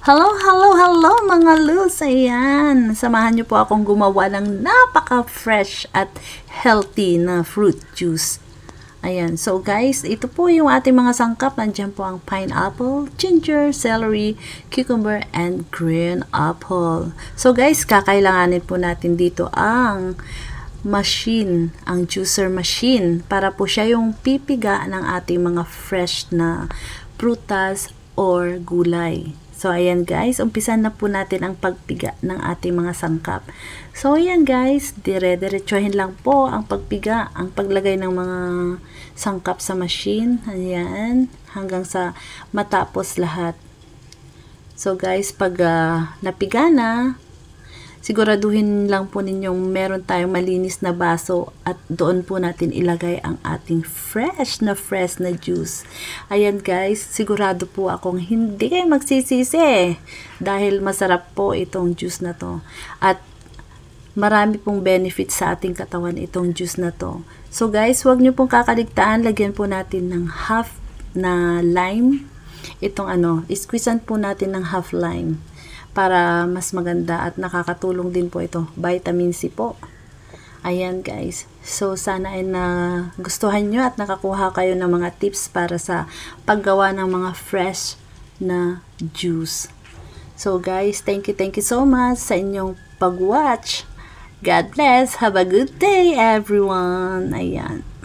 Hello, hello, hello mga lods! Ayan, samahan niyo po akong gumawa ng napaka-fresh at healthy na fruit juice. Ayan, so guys, ito po yung ating mga sangkap. Nandiyan po ang pineapple, ginger, celery, cucumber, and green apple. So guys, kakailanganin po natin dito ang machine, ang juicer machine, para po siya yung pipiga ng ating mga fresh na prutas or gulay. So, ayan guys, umpisan na po natin ang pagpiga ng ating mga sangkap. So, ayan guys, dire-diretsuhin lang po ang pagpiga, ang paglagay ng mga sangkap sa machine. Ayan, hanggang sa matapos lahat. So, guys, pag napiga na, siguraduhin lang po ninyong meron tayong malinis na baso at doon po natin ilagay ang ating fresh na juice. Ayan guys, sigurado po akong hindi kayo magsisisi dahil masarap po itong juice na to. At marami pong benefits sa ating katawan itong juice na to. So guys, huwag nyo pong kakaligtaan, lagyan po natin ng half na lime. Itong squeezean po natin ng half lime para mas maganda at nakakatulong din po ito. Vitamin C po. Ayan guys. So sana ay nagustuhan nyo at nakakuha kayo ng mga tips para sa paggawa ng mga fresh na juice. So guys, thank you so much sa inyong pag-watch. God bless. Have a good day everyone. Ayan.